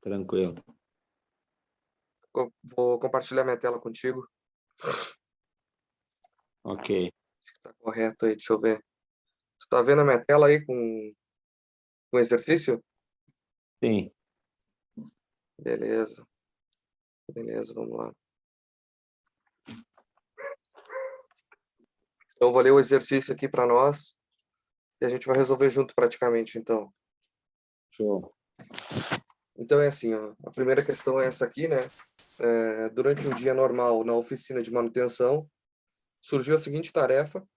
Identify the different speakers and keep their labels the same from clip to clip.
Speaker 1: Tranquilo.
Speaker 2: Vou compartilhar minha tela contigo.
Speaker 1: Ok.
Speaker 2: Tá correto aí, deixa eu ver. Você tá vendo a minha tela aí com exercício?
Speaker 1: Sim.
Speaker 2: Beleza. Beleza, vamos lá. Então, eu vou ler o exercício aqui para nós e a gente vai resolver junto praticamente, então.
Speaker 1: Show.
Speaker 2: Então é assim, ó, a primeira questão é essa aqui, né? Durante um dia normal na oficina de manutenção, surgiu a seguinte tarefa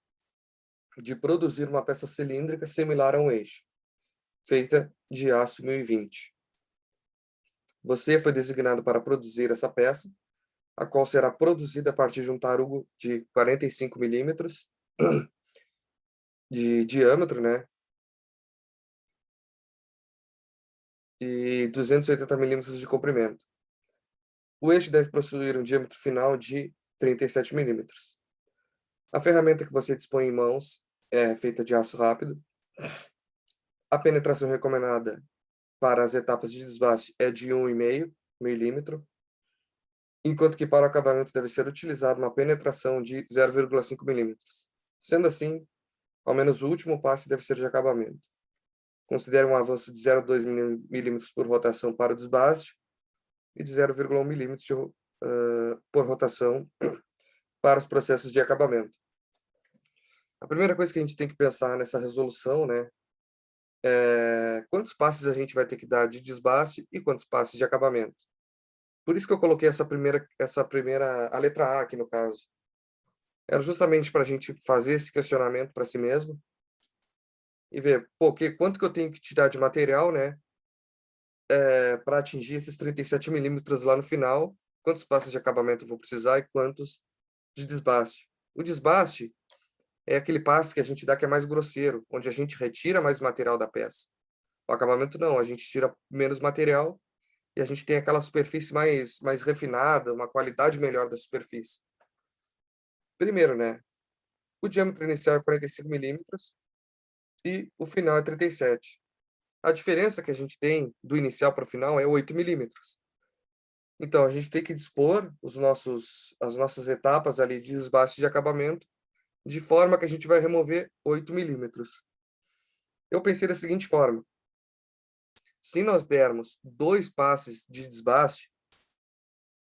Speaker 2: de produzir uma peça cilíndrica similar a um eixo, feita de aço 1020. Você foi designado para produzir essa peça, a qual será produzida a partir de um tarugo de 45 milímetros de diâmetro, né? E 280 milímetros de comprimento. O eixo deve possuir um diâmetro final de 37 milímetros. A ferramenta que você dispõe em mãos é feita de aço rápido. A penetração recomendada para as etapas de desbaste é de 1,5 milímetro, enquanto que para o acabamento deve ser utilizada uma penetração de 0,5 milímetros. Sendo assim, ao menos o último passe deve ser de acabamento. Considere um avanço de 0,2 milímetros por rotação para o desbaste e de 0,1 milímetros por rotação para os processos de acabamento. A primeira coisa que a gente tem que pensar nessa resolução, né, é quantos passes a gente vai ter que dar de desbaste e quantos passes de acabamento. Por isso que eu coloquei essa primeira, a letra A aqui no caso. Era justamente para a gente fazer esse questionamento para si mesmo e ver, pô, quanto que eu tenho que tirar de material, né, para atingir esses 37 milímetros lá no final, quantos passes de acabamento eu vou precisar e quantos de desbaste. O desbaste é aquele passe que a gente dá que é mais grosseiro, onde a gente retira mais material da peça. O acabamento não, a gente tira menos material e a gente tem aquela superfície mais refinada, uma qualidade melhor da superfície. Primeiro, né, o diâmetro inicial é 45 milímetros e o final é 37. A diferença que a gente tem do inicial para o final é 8 milímetros. Então, a gente tem que dispor as nossas etapas ali de desbaste de acabamento de forma que a gente vai remover 8 milímetros. Eu pensei da seguinte forma: se nós dermos 2 passes de desbaste,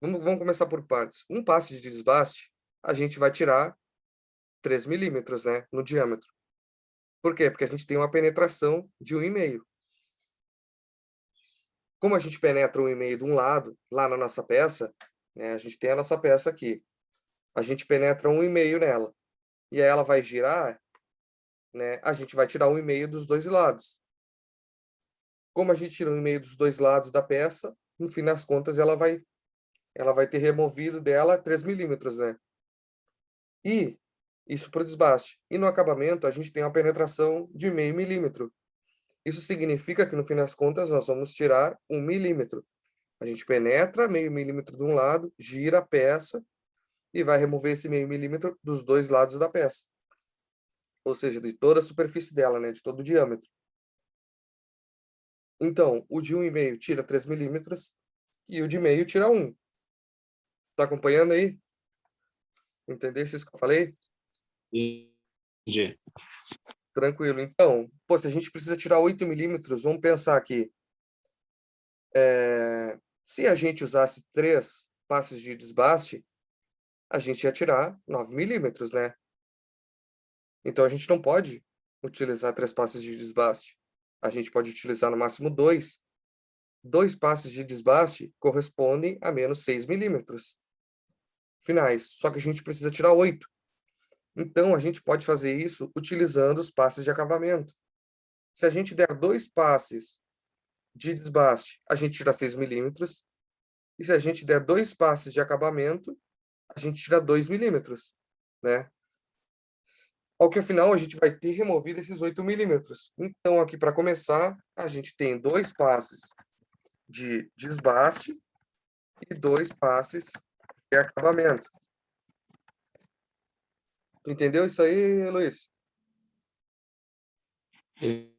Speaker 2: vamos começar por partes. Um passe de desbaste, a gente vai tirar 3 milímetros, né, no diâmetro. Por quê? Porque a gente tem uma penetração de 1,5. Como a gente penetra 1,5 de um lado, lá na nossa peça, né, a gente tem a nossa peça aqui. A gente penetra 1,5 nela. E aí ela vai girar, né, a gente vai tirar 1,5 dos dois lados. Como a gente tira 1,5 dos dois lados da peça, no fim das contas ela vai ter removido dela 3 milímetros, né? E isso para o desbaste. E no acabamento a gente tem uma penetração de 0,5 milímetro. Isso significa que no fim das contas nós vamos tirar 1 milímetro. A gente penetra 0,5 milímetro de um lado, gira a peça e vai remover esse 0,5 milímetro dos dois lados da peça. Ou seja, de toda a superfície dela, né? De todo o diâmetro. Então, o de 1,5 tira 3 milímetros e o de meio tira 1. Tá acompanhando aí? Entendeu isso que eu falei?
Speaker 1: Entendi.
Speaker 2: Tranquilo. Então, pô, se a gente precisa tirar 8 milímetros, vamos pensar aqui. Se a gente usasse 3 passes de desbaste, a gente ia tirar 9 milímetros, né? Então, a gente não pode utilizar 3 passes de desbaste. A gente pode utilizar no máximo 2. 2 passes de desbaste correspondem a menos 6 milímetros finais. Só que a gente precisa tirar 8. Então, a gente pode fazer isso utilizando os passes de acabamento. Se a gente der 2 passes de desbaste, a gente tira 6 milímetros. E se a gente der 2 passes de acabamento, a gente tira 2 milímetros, né? Ao que, afinal, a gente vai ter removido esses 8 milímetros. Então, aqui, para começar, a gente tem 2 passes de desbaste e 2 passes de acabamento. Entendeu isso aí, Luiz?
Speaker 1: Eu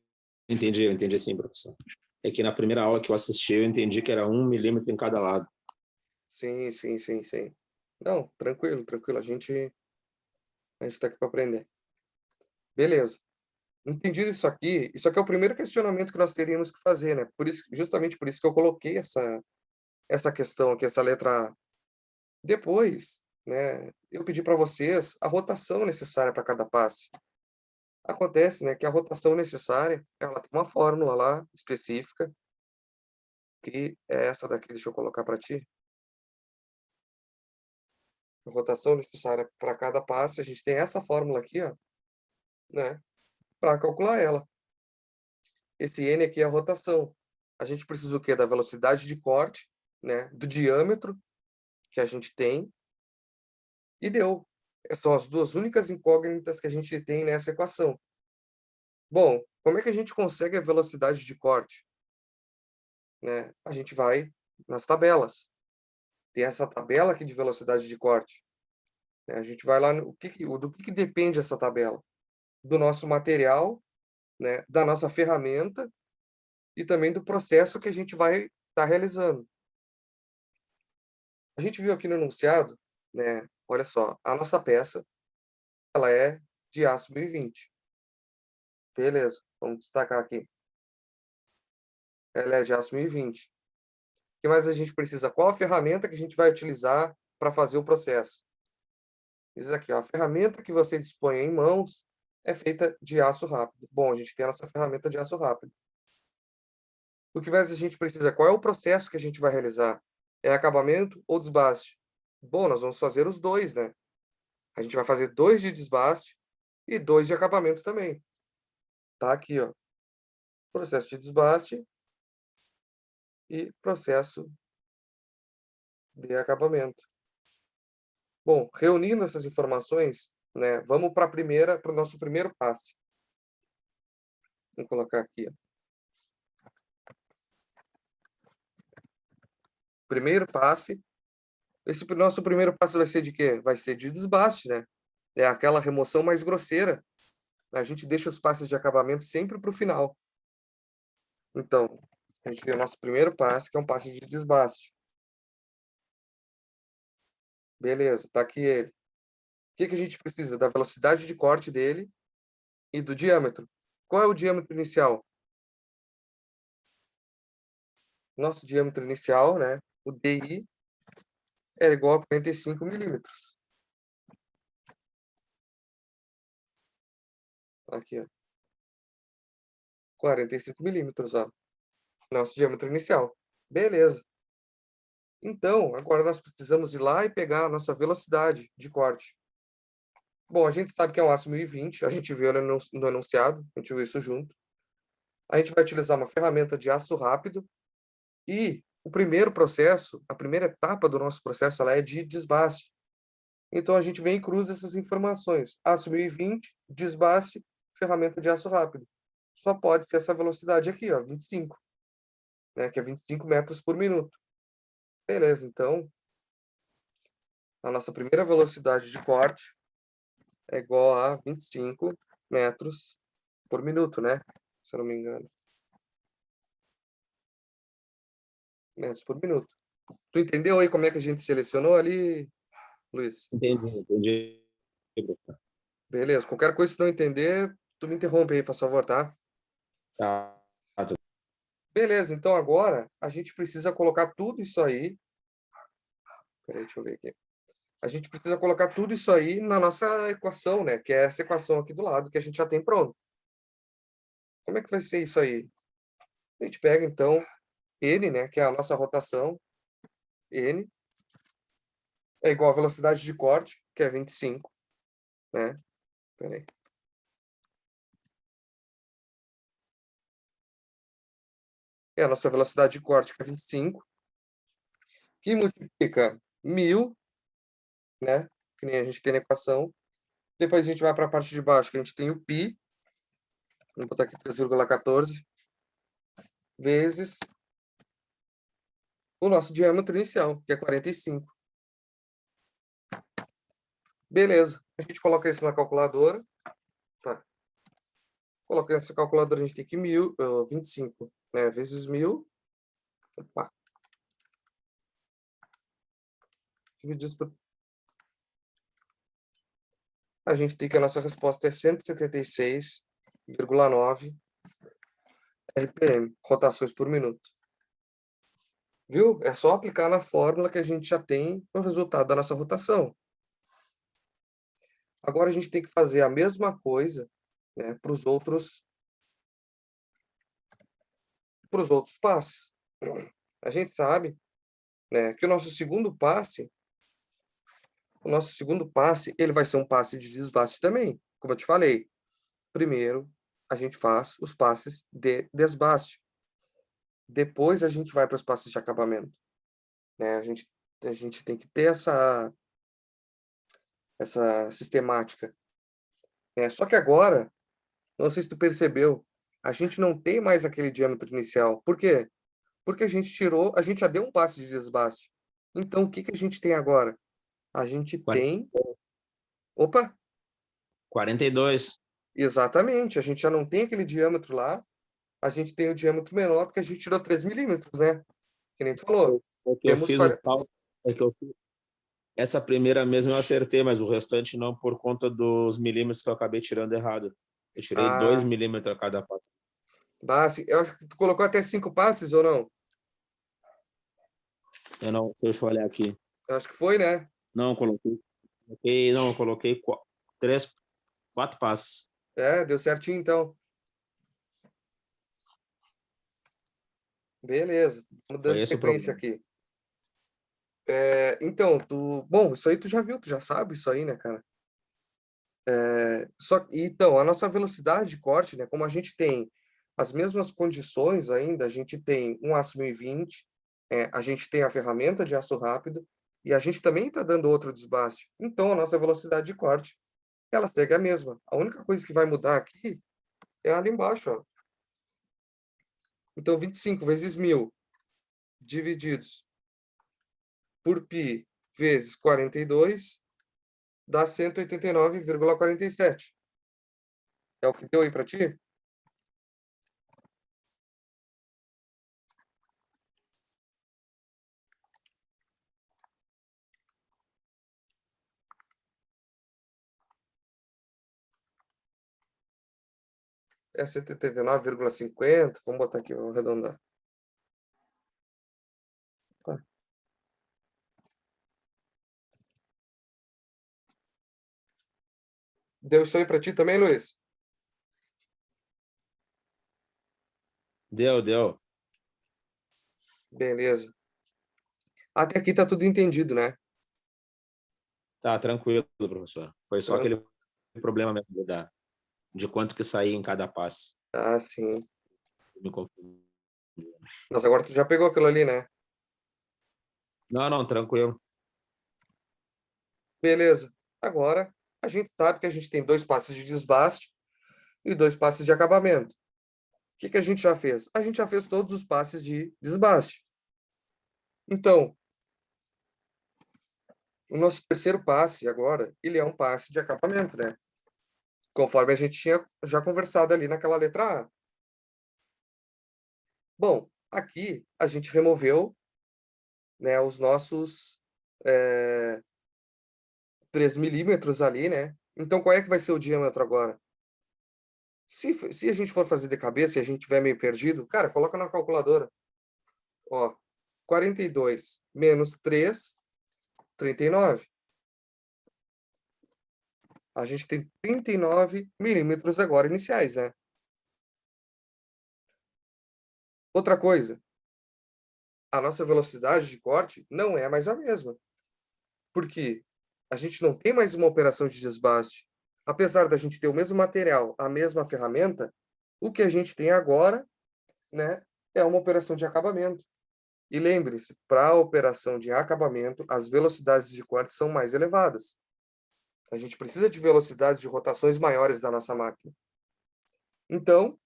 Speaker 1: entendi sim, professor. É que na primeira aula que eu assisti, eu entendi que era 1 milímetro em cada lado.
Speaker 2: Sim, sim, sim, sim. Não, tranquilo, tranquilo. A gente tá aqui para aprender. Beleza. Entendido isso aqui é o primeiro questionamento que nós teríamos que fazer, né? Por isso, justamente por isso que eu coloquei essa questão aqui, essa letra A. Depois, né, eu pedi para vocês a rotação necessária para cada passe. Acontece, né, que a rotação necessária, ela tem uma fórmula lá específica, que é essa daqui, deixa eu colocar para ti. A rotação necessária para cada passe, a gente tem essa fórmula aqui, ó, né, para calcular ela. Esse N aqui é a rotação. A gente precisa o quê? Da velocidade de corte, né, do diâmetro que a gente tem, e deu. São as duas únicas incógnitas que a gente tem nessa equação. Bom, como é que a gente consegue a velocidade de corte? Né? A gente vai nas tabelas. Tem essa tabela aqui de velocidade de corte. Né? A gente vai lá no do que depende essa tabela? Do nosso material, né? Da nossa ferramenta e também do processo que a gente vai estar realizando. A gente viu aqui no enunciado, né? Olha só, a nossa peça, ela é de aço 1020. Beleza, vamos destacar aqui. Ela é de aço 1020. O que mais a gente precisa? Qual a ferramenta que a gente vai utilizar para fazer o processo? Diz aqui, ó, a ferramenta que você dispõe em mãos é feita de aço rápido. Bom, a gente tem a nossa ferramenta de aço rápido. O que mais a gente precisa? Qual é o processo que a gente vai realizar? É acabamento ou desbaste? Bom, nós vamos fazer os dois, né? A gente vai fazer 2 de desbaste e 2 de acabamento também. Tá aqui, ó. Processo de desbaste e processo de acabamento. Bom, reunindo essas informações, né, vamos para o nosso primeiro passe. Vou colocar aqui, ó. Primeiro passe. Esse nosso primeiro passe vai ser de quê? Vai ser de desbaste, né? É aquela remoção mais grosseira. A gente deixa os passes de acabamento sempre para o final. Então, a gente tem o nosso primeiro passe, que é um passe de desbaste. Beleza, tá aqui ele. O que a gente precisa? Da velocidade de corte dele e do diâmetro. Qual é o diâmetro inicial? Nosso diâmetro inicial, né? O DI é igual a 45 milímetros. Aqui, ó. 45 milímetros, ó. Nosso diâmetro inicial. Beleza. Então, agora nós precisamos ir lá e pegar a nossa velocidade de corte. Bom, a gente sabe que é um aço 1020, a gente viu no enunciado, a gente viu isso junto. A gente vai utilizar uma ferramenta de aço rápido e o primeiro processo, a primeira etapa do nosso processo, ela é de desbaste. Então, a gente vem e cruza essas informações. Aço 1020, desbaste, ferramenta de aço rápido. Só pode ser essa velocidade aqui, ó, 25, né, que é 25 metros por minuto. Beleza, então, a nossa primeira velocidade de corte é igual a 25 metros por minuto, né? Se eu não me engano. Metros por minuto. Tu entendeu aí como é que a gente selecionou ali, Luiz?
Speaker 1: Entendi.
Speaker 2: Beleza. Qualquer coisa que tu não entender, tu me interrompe aí, faz favor, tá?
Speaker 1: Tá.
Speaker 2: Beleza, então agora a gente precisa colocar tudo isso aí. Peraí, deixa eu ver aqui. A gente precisa colocar tudo isso aí na nossa equação, né? Que é essa equação aqui do lado, que a gente já tem pronto. Como é que vai ser isso aí? A gente pega, então, N, né? Que é a nossa rotação. N é igual a velocidade de corte, que é 25, né? Peraí. É a nossa velocidade de corte, que é 25, que multiplica 1000, né? Que nem a gente tem na equação. Depois a gente vai para a parte de baixo, que a gente tem o π. Vou botar aqui 3,14 vezes o nosso diâmetro inicial, que é 45. Beleza. A gente coloca isso na calculadora. Tá. Colocando essa calculadora, a gente tem que 25 né, vezes 1000. Opa. Divididos por... A gente tem que a nossa resposta é 176,9 RPM, rotações por minuto. Viu? É só aplicar na fórmula que a gente já tem o resultado da nossa rotação. Agora a gente tem que fazer a mesma coisa, né, para os outros passes. A gente sabe, né, que o nosso segundo passe, ele vai ser um passe de desbaste também, como eu te falei. Primeiro, a gente faz os passes de desbaste. Depois a gente vai para os passes de acabamento, né? A gente tem que ter essa sistemática, né? Só que agora, não sei se tu percebeu, a gente não tem mais aquele diâmetro inicial. Por quê? Porque a gente já deu um passe de desbaste. Então, o que que a gente tem agora? A gente tem... Opa!
Speaker 1: 42.
Speaker 2: Exatamente, a gente já não tem aquele diâmetro lá, a gente tem o diâmetro menor porque a gente tirou 3 milímetros, né? Que nem tu falou.
Speaker 1: É que eu
Speaker 2: Temos
Speaker 1: fiz o cálculo. É que eu fiz. Essa primeira mesmo eu acertei, mas o restante não, por conta dos milímetros que eu acabei tirando errado. Eu tirei 2
Speaker 2: Ah,
Speaker 1: milímetros a cada passo.
Speaker 2: passe. Eu acho que tu colocou até 5 passes ou não?
Speaker 1: Eu não, deixa eu olhar aqui.
Speaker 2: Eu acho que foi, né?
Speaker 1: Não, eu coloquei 3, 4 passos.
Speaker 2: É, deu certinho então. Beleza, vamos
Speaker 1: Foi
Speaker 2: dando
Speaker 1: esse o
Speaker 2: sequência
Speaker 1: problema.
Speaker 2: aqui. Então, bom, isso aí tu já viu, tu já sabe isso aí, né, cara? Então, a nossa velocidade de corte, né, como a gente tem as mesmas condições ainda, a gente tem um aço 1020, a gente tem a ferramenta de aço rápido, e a gente também está dando outro desbaste. Então, a nossa velocidade de corte, ela segue a mesma. A única coisa que vai mudar aqui é ali embaixo, ó. Então, 25 vezes 1000 divididos por π vezes 42 dá 189,47. É o que deu aí para ti? É 189,50. Vamos botar aqui, vamos arredondar. Tá. Deu isso aí para ti também, Luiz?
Speaker 1: Deu.
Speaker 2: Beleza. Até aqui tá tudo entendido, né?
Speaker 1: Tá, tranquilo, professor. Foi só
Speaker 2: Tran-
Speaker 1: aquele problema mesmo de quanto que saía em cada passe.
Speaker 2: Ah, sim.
Speaker 1: Me confundi.
Speaker 2: Mas agora tu já pegou aquilo ali, né?
Speaker 1: Não, tranquilo.
Speaker 2: Beleza. Agora, a gente sabe que a gente tem 2 passes de desbaste e 2 passes de acabamento. O que que a gente já fez? A gente já fez todos os passes de desbaste. Então, o nosso terceiro passe agora, ele é um passe de acabamento, né? Conforme a gente tinha já conversado ali naquela letra A. Bom, aqui a gente removeu, né, os nossos 3 milímetros ali, né? Então, qual é que vai ser o diâmetro agora? Se a gente for fazer de cabeça e a gente tiver meio perdido, cara, coloca na calculadora. Ó, 42 menos 3, 39. A gente tem 39 milímetros agora iniciais, né? Outra coisa, a nossa velocidade de corte não é mais a mesma. Porque a gente não tem mais uma operação de desbaste. Apesar da gente ter o mesmo material, a mesma ferramenta, o que a gente tem agora, né, é uma operação de acabamento. E lembre-se, para a operação de acabamento, as velocidades de corte são mais elevadas. A gente precisa de velocidades de rotações maiores da nossa máquina. Então,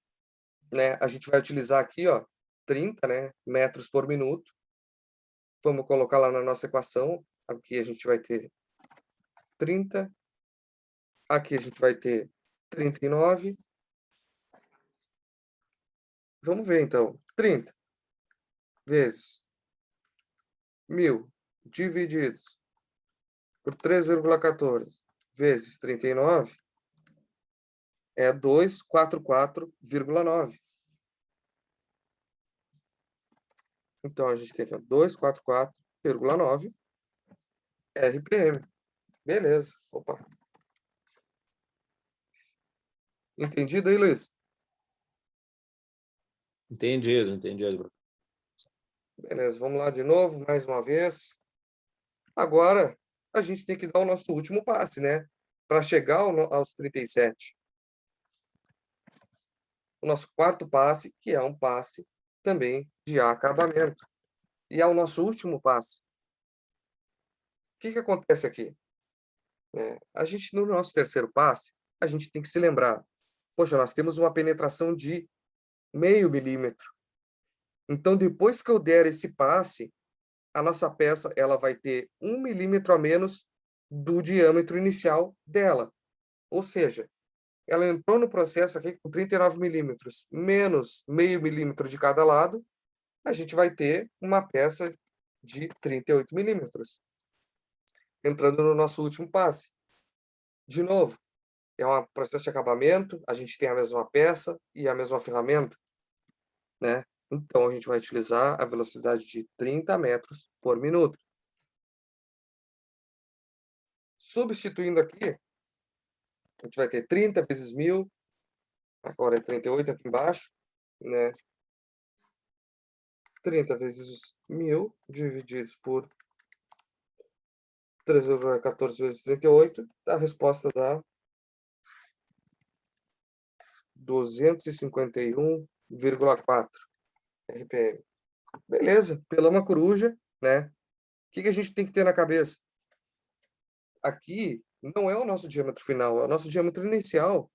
Speaker 2: né, a gente vai utilizar aqui, ó, 30, né, metros por minuto. Vamos colocar lá na nossa equação. Aqui a gente vai ter 30. Aqui a gente vai ter 39. Vamos ver, então. 30 vezes 1.000 divididos por 3,14 vezes 39 é 244,9. Então, a gente tem aqui 244,9 RPM. Beleza. Opa. Entendido aí, Luiz?
Speaker 1: Entendido.
Speaker 2: Beleza, vamos lá de novo, mais uma vez. Agora, a gente tem que dar o nosso último passe, né? Para chegar aos 37. O nosso quarto passe, que é um passe também de acabamento. E é o nosso último passe. O que acontece aqui? A gente, no nosso terceiro passe, a gente tem que se lembrar. Poxa, nós temos uma penetração de 0,5 milímetro. Então, depois que eu der esse passe, a nossa peça ela vai ter 1 milímetro a menos do diâmetro inicial dela. Ou seja, ela entrou no processo aqui com 39 milímetros, menos 0,5 milímetro de cada lado, a gente vai ter uma peça de 38 milímetros. Entrando no nosso último passe. De novo, é um processo de acabamento, a gente tem a mesma peça e a mesma ferramenta, né? Então, a gente vai utilizar a velocidade de 30 metros por minuto. Substituindo aqui, a gente vai ter 30 vezes 1.000, agora é 38 aqui embaixo, né? 30 vezes 1.000 divididos por 3,14 vezes 38, a resposta dá 251,4 RPM. Beleza, pelamos a coruja, né? O que a gente tem que ter na cabeça? Aqui não é o nosso diâmetro final, é o nosso diâmetro inicial.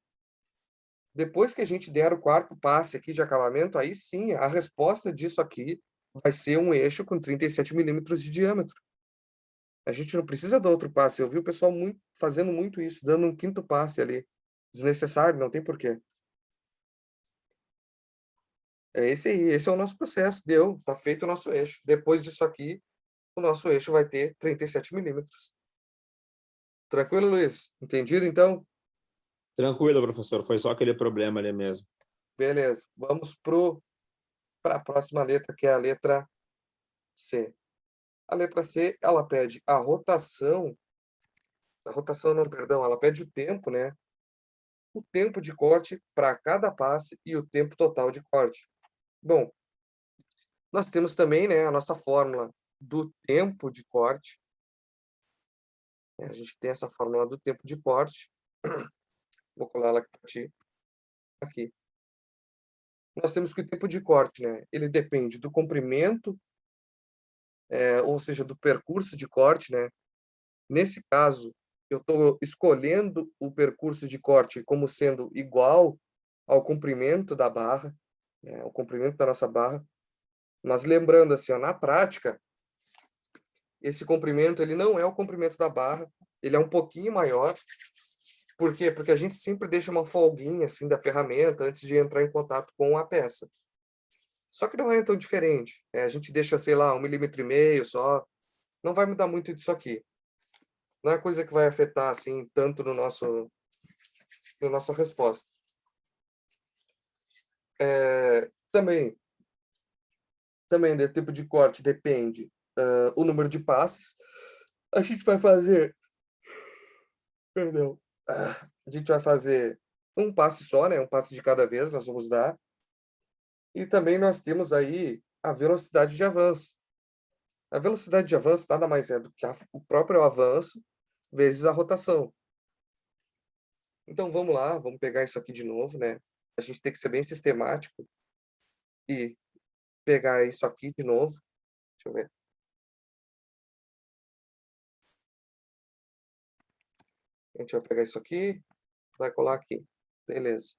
Speaker 2: Depois que a gente der o quarto passe aqui de acabamento, aí sim, a resposta disso aqui vai ser um eixo com 37 milímetros de diâmetro. A gente não precisa dar outro passe. Eu vi o pessoal fazendo muito isso, dando um quinto passe ali. Desnecessário, não tem porquê. É esse aí, esse é o nosso processo. Deu, tá feito o nosso eixo. Depois disso aqui, o nosso eixo vai ter 37 milímetros. Tranquilo, Luiz? Entendido, então?
Speaker 1: Tranquilo, professor. Foi só aquele problema ali mesmo.
Speaker 2: Beleza. Vamos para a próxima letra, que é a letra C. A letra C, ela pede a rotação não, perdão, ela pede o tempo, né? O tempo de corte para cada passe e o tempo total de corte. Bom, nós temos também, né, a nossa fórmula do tempo de corte. A gente tem essa fórmula do tempo de corte. Vou colar ela aqui para ti. Aqui. Nós temos que o tempo de corte, né, ele depende do comprimento, ou seja, do percurso de corte, né? Nesse caso, eu estou escolhendo o percurso de corte como sendo igual ao comprimento da barra, né, o comprimento da nossa barra. Mas lembrando assim, ó, na prática, esse comprimento ele não é o comprimento da barra, ele é um pouquinho maior. Por quê? Porque a gente sempre deixa uma folguinha assim da ferramenta antes de entrar em contato com a peça. Só que não é tão diferente. A gente deixa, sei lá, 1,5 milímetros só. Não vai mudar muito disso aqui. Não é coisa que vai afetar assim tanto na nossa resposta. Também do tipo de corte depende o número de passes. A gente vai fazer, perdão, a gente vai fazer um passe só, né? Um passe de cada vez nós vamos dar. E também nós temos aí a velocidade de avanço. A velocidade de avanço nada mais é do que o próprio avanço vezes a rotação. Então vamos lá, vamos pegar isso aqui de novo, né? A gente tem que ser bem sistemático e pegar isso aqui de novo. Deixa eu ver. A gente vai pegar isso aqui, vai colar aqui. Beleza.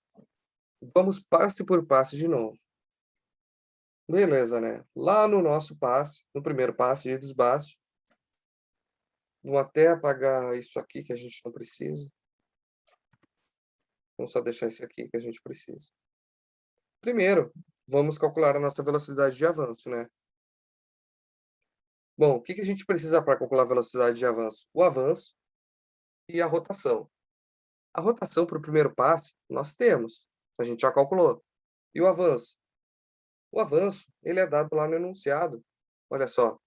Speaker 2: Vamos passe por passe de novo. Beleza, né? Lá no nosso passe, no primeiro passe de desbaste, vou até apagar isso aqui que a gente não precisa. Vamos só deixar esse aqui que a gente precisa. Primeiro, vamos calcular a nossa velocidade de avanço, né? Bom, o que a gente precisa para calcular a velocidade de avanço? O avanço e a rotação. A rotação para o primeiro passe, nós temos. A gente já calculou. E o avanço? O avanço, ele é dado lá no enunciado. Olha só.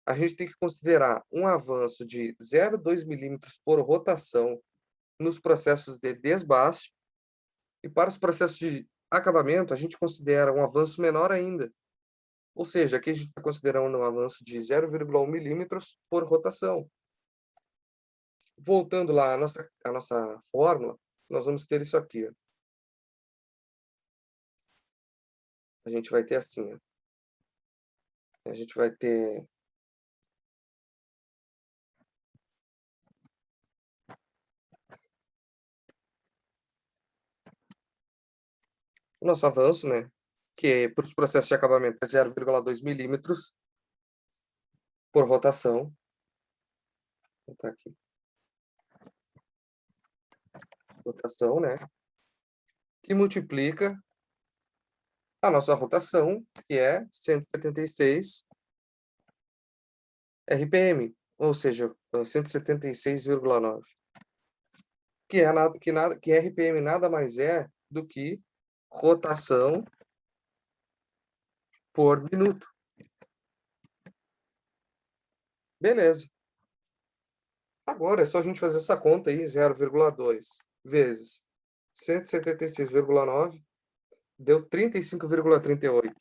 Speaker 2: A gente tem que considerar um avanço de 0,2 milímetros por rotação nos processos de desbaste. E para os processos de acabamento, a gente considera um avanço menor ainda. Ou seja, aqui a gente está considerando um avanço de 0,1 milímetros por rotação. Voltando lá à nossa fórmula, nós vamos ter isso aqui. Ó. A gente vai ter assim. Ó. A gente vai ter... o nosso avanço, né? Que para os processos de acabamento é 0,2 milímetros por rotação. Vou botar aqui. Rotação, né? Que multiplica a nossa rotação, que é 176 RPM, ou seja, 176,9. Que RPM nada mais é do que rotação por minuto. Beleza. Agora é só a gente fazer essa conta aí, 0,2 vezes 176,9, deu 35,38.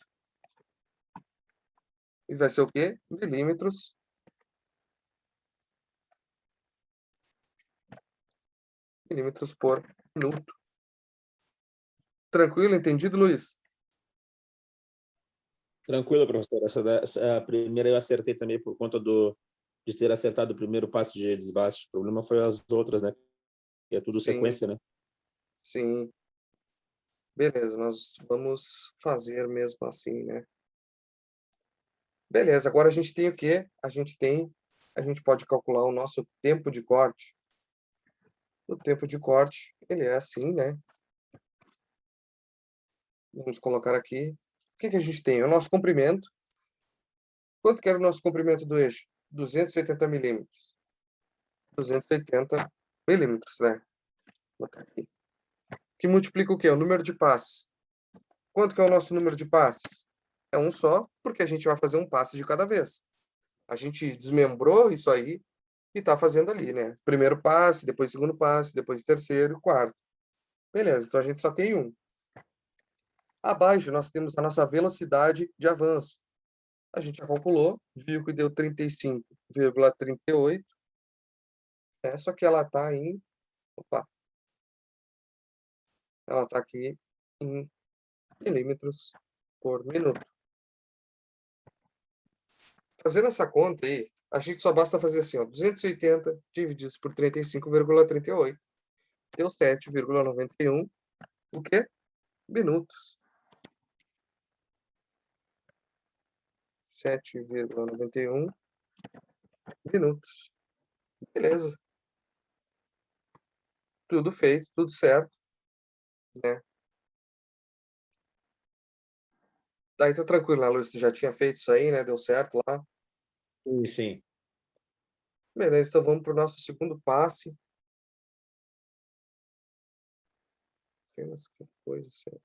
Speaker 2: E vai ser o quê? Milímetros por minuto. Tranquilo? Entendido, Luiz?
Speaker 1: Tranquilo, professor. Essa primeira eu acertei também por conta de ter acertado o primeiro passe de desbaste. O problema foi as outras, né? Que é tudo
Speaker 2: Sim,
Speaker 1: sequência, né?
Speaker 2: sim. Beleza, nós vamos fazer mesmo assim, né? Beleza, agora a gente tem o quê? A gente pode calcular o nosso tempo de corte. O tempo de corte, ele é assim, né? Vamos colocar aqui. O que a gente tem? O nosso comprimento. Quanto que era o nosso comprimento do eixo? 280 milímetros. 280 milímetros, né? Vou botar aqui. Que multiplica o quê? O número de passes. Quanto que é o nosso número de passes? É um só, porque a gente vai fazer um passe de cada vez. A gente desmembrou isso aí e está fazendo ali, né? Primeiro passe, depois segundo passe, depois terceiro, quarto. Beleza, então a gente só tem um. Abaixo nós temos a nossa velocidade de avanço. A gente já calculou, viu que deu 35,38. Só que ela está em... Opa! Ela está aqui em milímetros por minuto. Fazendo essa conta aí, a gente só basta fazer assim, ó, 280 divididos por 35,38. Deu 7,91. O quê? Minutos. 7,91 minutos. Beleza. Tudo feito, tudo certo, né? Daí tá tranquilo, né, Luiz? Tu já tinha feito isso aí, né? Deu certo lá.
Speaker 1: Sim, sim.
Speaker 2: Beleza, então vamos para o nosso segundo passe. Apenas que coisa assim.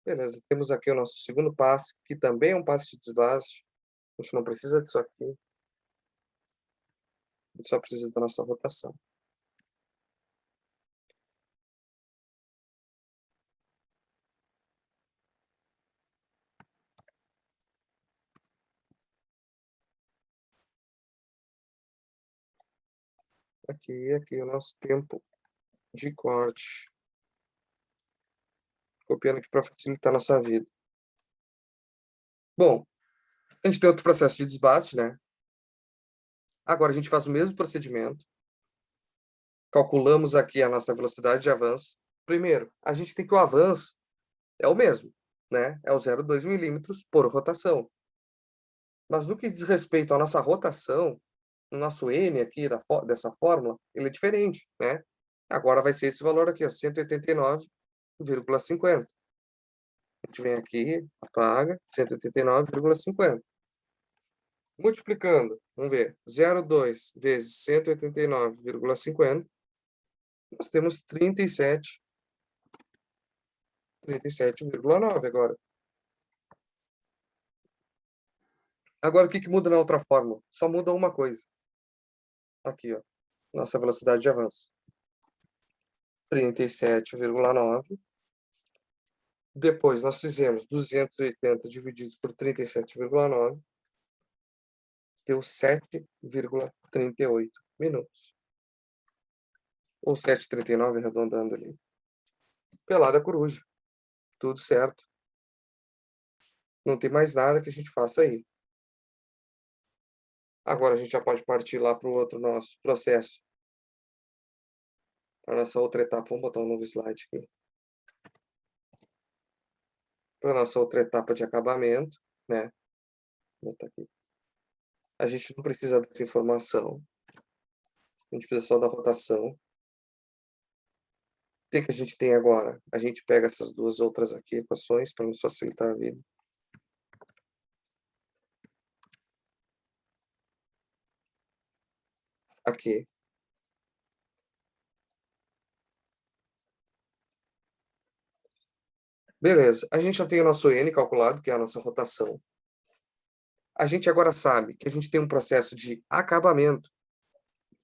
Speaker 2: Beleza, temos aqui o nosso segundo passe, que também é um passe de desbaste. A gente não precisa disso aqui. A gente só precisa da nossa rotação. Aqui o nosso tempo de corte. Copiando aqui para facilitar a nossa vida. Bom, a gente tem outro processo de desbaste, né? Agora a gente faz o mesmo procedimento. Calculamos aqui a nossa velocidade de avanço. Primeiro, a gente tem que o avanço é o mesmo, né? É o 0,2 milímetros por rotação. Mas no que diz respeito à nossa rotação, o nosso N aqui dessa fórmula, ele é diferente, né? Agora vai ser esse valor aqui, ó, 189,50. A gente vem aqui, apaga, 189,50. Multiplicando, vamos ver, 0,2 vezes 189,50, nós temos 37,9 agora. Agora, o que muda na outra fórmula? Só muda uma coisa. Aqui, ó, nossa velocidade de avanço. 37,9. Depois, nós fizemos 280 divididos por 37,9. Deu 7,38 minutos. Ou 7,39, arredondando ali. Pelada coruja. Tudo certo. Não tem mais nada que a gente faça aí. Agora a gente já pode partir lá para o outro nosso processo. Para a nossa outra etapa. Vamos botar um novo slide aqui. Para a nossa outra etapa de acabamento, né? Vou botar aqui. A gente não precisa dessa informação. A gente precisa só da rotação. O que a gente tem agora? A gente pega essas duas outras aqui, equações, para nos facilitar a vida. Aqui. Beleza. A gente já tem o nosso N calculado, que é a nossa rotação. A gente agora sabe que a gente tem um processo de acabamento.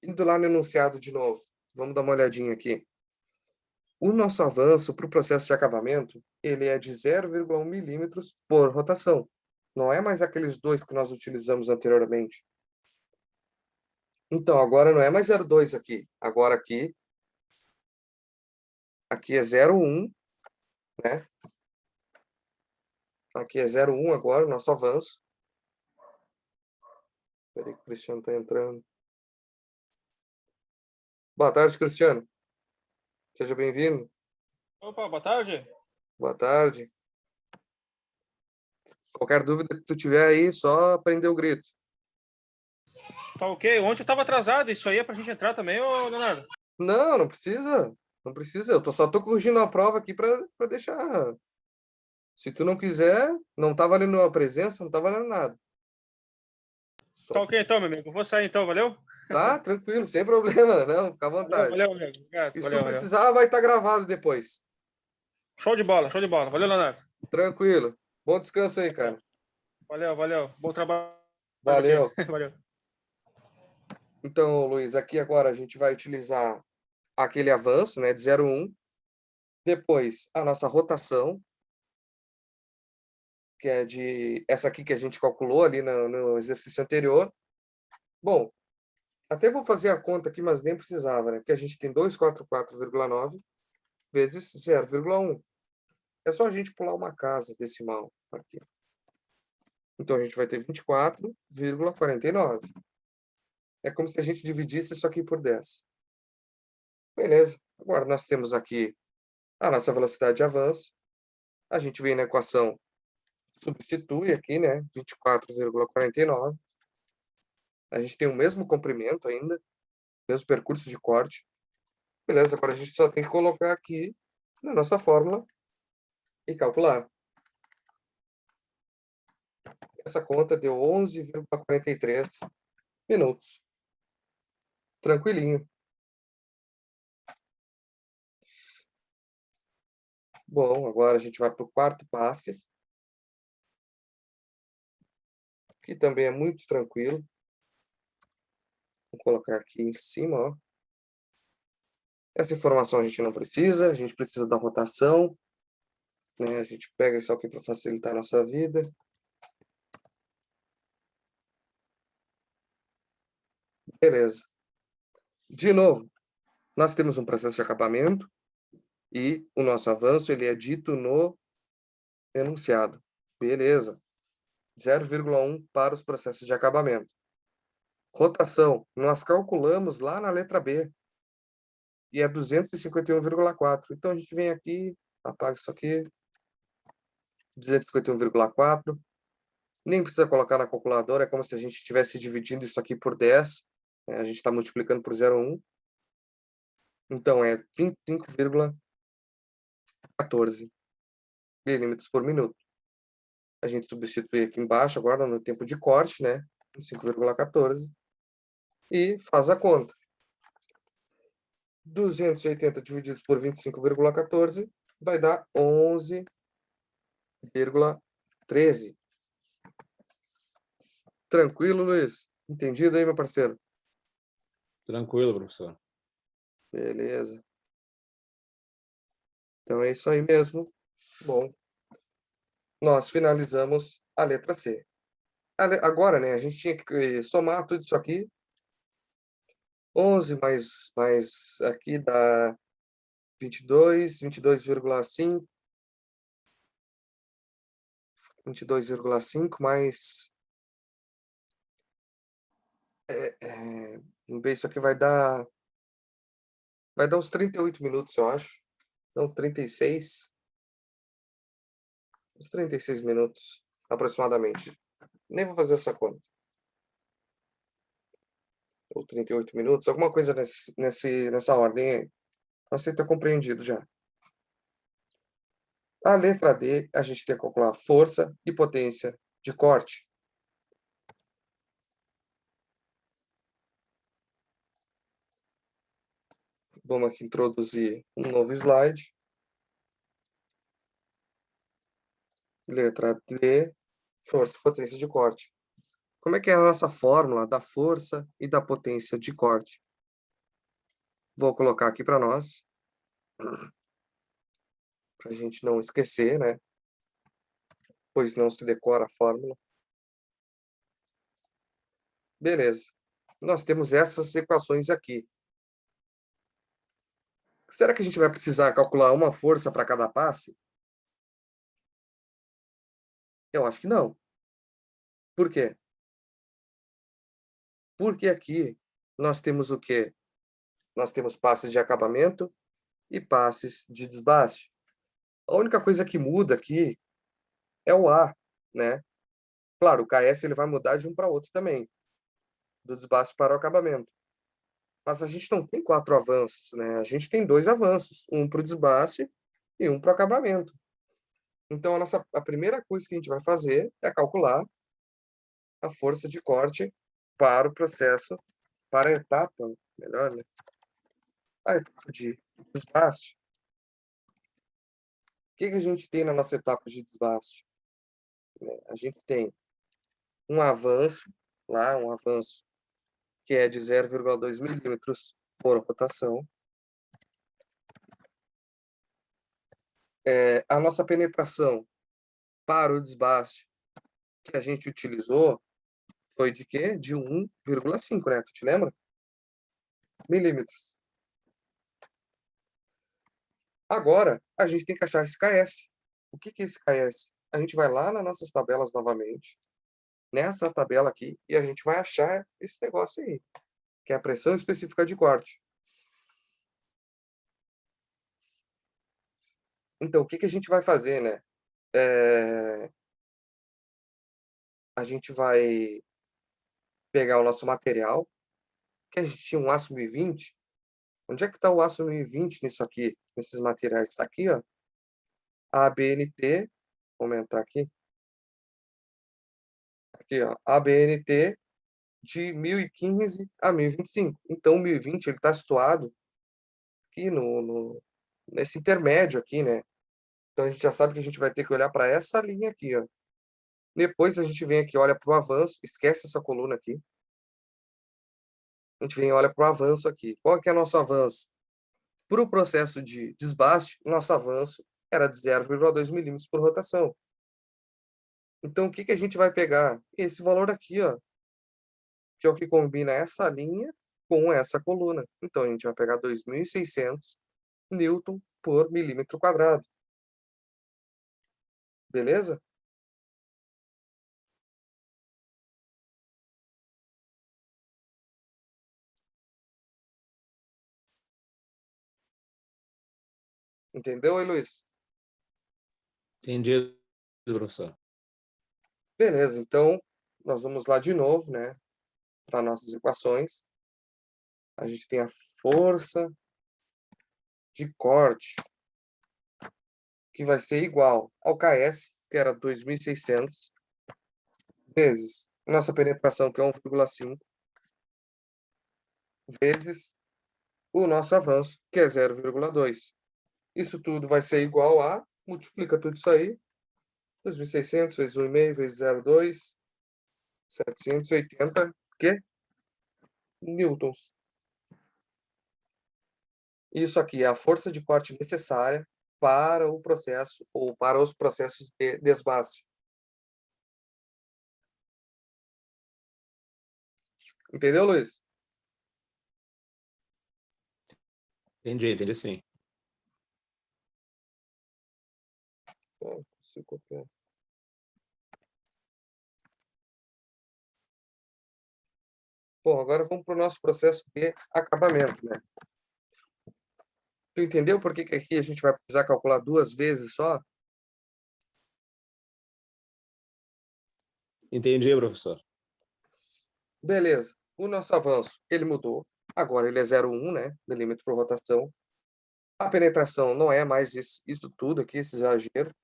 Speaker 2: Indo lá no enunciado de novo. Vamos dar uma olhadinha aqui. O nosso avanço para o processo de acabamento, ele é de 0,1 milímetros por rotação. Não é mais aqueles dois que nós utilizamos anteriormente. Então, agora não é mais 0,2 aqui. Agora aqui é 0,1, né? Aqui é 0,1 agora, o nosso avanço. Espera aí que o Cristiano está entrando. Boa tarde, Cristiano. Seja bem-vindo.
Speaker 3: Opa, boa tarde.
Speaker 2: Boa tarde. Qualquer dúvida que tu tiver aí, só prender o grito.
Speaker 3: Tá ok. Ontem eu tava atrasado. Isso aí é pra gente entrar também, ô Leonardo?
Speaker 2: Não, não precisa. Não precisa. Eu só tô corrigindo a prova aqui para deixar. Se tu não quiser, não tá valendo a presença, não tá valendo nada.
Speaker 3: Tá ok então, meu amigo. Vou sair então, valeu?
Speaker 2: Tá, tranquilo, sem problema, não, fica à vontade.
Speaker 3: Valeu, amigo. Obrigado.
Speaker 2: E se
Speaker 3: Valeu,
Speaker 2: tu
Speaker 3: valeu.
Speaker 2: precisar, vai estar gravado depois.
Speaker 3: Show de bola, show de bola. Valeu, Leonardo.
Speaker 2: Tranquilo. Bom descanso aí, cara.
Speaker 3: Valeu, valeu. Bom trabalho
Speaker 2: Valeu.
Speaker 3: aqui. Valeu.
Speaker 2: Então, Luiz, aqui agora a gente vai utilizar aquele avanço, né, de 0,1. Depois, a nossa rotação, que é de essa aqui que a gente calculou ali no exercício anterior. Bom, até vou fazer a conta aqui, mas nem precisava, né? Porque a gente tem 244,9 vezes 0,1. É só a gente pular uma casa decimal aqui. Então, a gente vai ter 24,49. É como se a gente dividisse isso aqui por 10. Beleza. Agora, nós temos aqui a nossa velocidade de avanço. A gente vem na equação, substitui aqui, né? 24,49. A gente tem o mesmo comprimento ainda, mesmo percurso de corte. Beleza, agora a gente só tem que colocar aqui na nossa fórmula e calcular. Essa conta deu 11,43 minutos. Tranquilinho. Bom, agora a gente vai para o quarto passe, que também é muito tranquilo. Vou colocar aqui em cima, ó. Essa informação a gente não precisa, a gente precisa da rotação, né? A gente pega isso aqui para facilitar a nossa vida. Beleza. De novo, nós temos um processo de acabamento e o nosso avanço ele é dito no enunciado. Beleza. 0,1 para os processos de acabamento. Rotação, nós calculamos lá na letra B. E é 251,4. Então, a gente vem aqui, apaga isso aqui. 251,4. Nem precisa colocar na calculadora, é como se a gente estivesse dividindo isso aqui por 10. A gente está multiplicando por 0,1. Então, é 25,14 milímetros por minuto. A gente substitui aqui embaixo agora no tempo de corte, né? 5,14 e faz a conta. 280 divididos por 25,14 vai dar 11,13. Tranquilo, Luiz? Entendido aí, meu parceiro?
Speaker 1: Tranquilo, professor.
Speaker 2: Beleza. Então é isso aí mesmo. Bom, nós finalizamos a letra C. Agora, né, a gente tinha que somar tudo isso aqui. 11 mais aqui dá 22, 22,5. 22,5 mais... vamos ver, isso aqui vai dar uns 38 minutos, eu acho. Não, 36. Uns 36 minutos, aproximadamente. Nem vou fazer essa conta. Ou 38 minutos, alguma coisa nessa ordem aí. Você está compreendido já. A letra D, a gente tem que calcular força e potência de corte. Vamos aqui introduzir um novo slide. Letra D, força e potência de corte. Como é que é a nossa fórmula da força e da potência de corte? Vou colocar aqui para nós, para a gente não esquecer, né? Pois não se decora a fórmula. Beleza. Nós temos essas equações aqui. Será que a gente vai precisar calcular uma força para cada passe? Eu acho que não. Por quê? Porque aqui nós temos o quê? Nós temos passes de acabamento e passes de desbaste. A única coisa que muda aqui é o A, né? Claro, o KS ele vai mudar de um para outro também, do desbaste para o acabamento. Mas a gente não tem 4 avanços, né? A gente tem 2 avanços, um para o desbaste e um para o acabamento. Então, a primeira coisa que a gente vai fazer é calcular a força de corte para o processo, para a etapa, melhor, né? A etapa de desbaste. O que a gente tem na nossa etapa de desbaste? A gente tem um avanço, lá, um avanço que é de 0,2 milímetros por rotação. A nossa penetração para o desbaste que a gente utilizou foi de quê? De 1,5, né? Tu te lembra? Milímetros. Agora, a gente tem que achar esse KS. O que é esse KS? A gente vai lá nas nossas tabelas novamente, nessa tabela aqui, e a gente vai achar esse negócio aí, que é a pressão específica de corte. Então, o que a gente vai fazer, né? A gente vai pegar o nosso material, que a gente tinha um aço 1020. Onde é que está o aço 1020 nisso aqui, nesses materiais? Está aqui, ó. ABNT, vou aumentar aqui. Aqui, ó. ABNT de 1015 a 1025. Então, o 1020 ele está situado aqui nesse intermédio aqui, né? Então, a gente já sabe que a gente vai ter que olhar para essa linha aqui, ó. Depois, a gente vem aqui, olha para o avanço, esquece essa coluna aqui. A gente vem e olha para o avanço aqui. Qual que é o nosso avanço? Para o processo de desbaste, nosso avanço era de 0,2 milímetros por rotação. Então, o que a gente vai pegar? Esse valor aqui, ó, que é o que combina essa linha com essa coluna. Então, a gente vai pegar 2.600 newton por milímetro quadrado. Beleza? Entendeu aí, Luiz?
Speaker 1: Entendido, professor.
Speaker 2: Beleza, então nós vamos lá de novo, né, para nossas equações. A gente tem a força de corte, que vai ser igual ao KS, que era 2.600, vezes nossa penetração, que é 1,5, vezes o nosso avanço, que é 0,2. Isso tudo vai ser igual a, multiplica tudo isso aí, 2.600 vezes 1,5 vezes 0,2, 780, que? Newtons. Isso aqui é a força de corte necessária para o processo, ou para os processos de desbaste. Entendeu, Luiz?
Speaker 1: Entendi sim.
Speaker 2: Consigo copiar. Bom, agora vamos para o nosso processo de acabamento, né? Tu entendeu por que aqui a gente vai precisar calcular 2 vezes só?
Speaker 1: Entendi, professor.
Speaker 2: Beleza. O nosso avanço, ele mudou. Agora ele é 0,1, né? Milímetro por rotação. A penetração não é mais isso tudo aqui, esse exagero.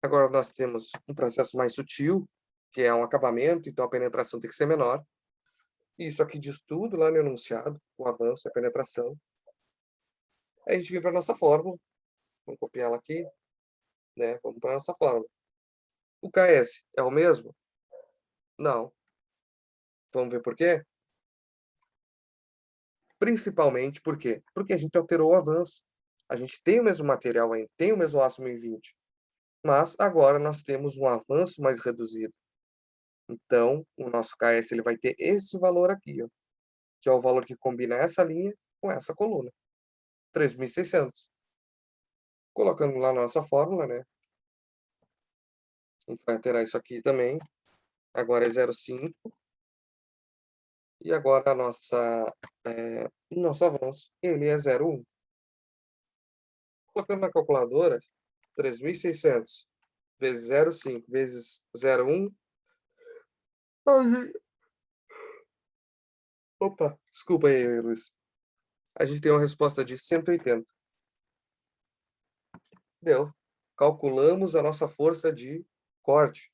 Speaker 2: Agora nós temos um processo mais sutil, que é um acabamento, então a penetração tem que ser menor. Isso aqui diz tudo lá no enunciado, o avanço, a penetração. Aí a gente vem para a nossa fórmula. Vamos copiar ela aqui, né? Vamos para a nossa fórmula. O KS é o mesmo? Não. Vamos ver por quê? Principalmente por quê? Porque a gente alterou o avanço. A gente tem o mesmo material ainda, tem o mesmo aço 1020. Mas agora nós temos um avanço mais reduzido. Então, o nosso KS ele vai ter esse valor aqui, ó, que é o valor que combina essa linha com essa coluna. 3.600. Colocando lá na nossa fórmula, né? A gente vai alterar isso aqui também. Agora é 0,5. E agora o nosso avanço, ele é 0,1. Colocando na calculadora, 3.600 vezes 0,5 vezes 0,1. Opa, desculpa aí, Luiz. A gente tem uma resposta de 180. Deu. Calculamos a nossa força de corte.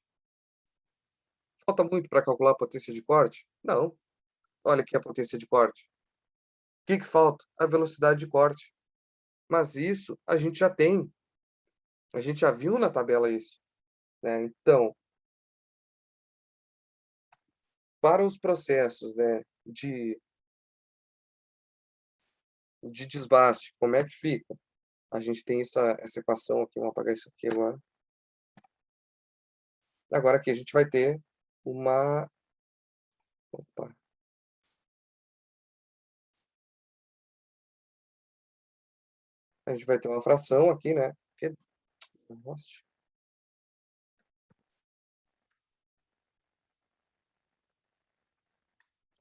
Speaker 2: Falta muito para calcular a potência de corte? Não. Olha aqui a potência de corte. O que falta? A velocidade de corte. Mas isso a gente já tem. A gente já viu na tabela isso, né? Então, para os processos, né, de desbaste, como é que fica? A gente tem essa equação aqui, vamos apagar isso aqui agora. Agora aqui a gente vai ter uma... Opa. A gente vai ter uma fração aqui, né? Nossa.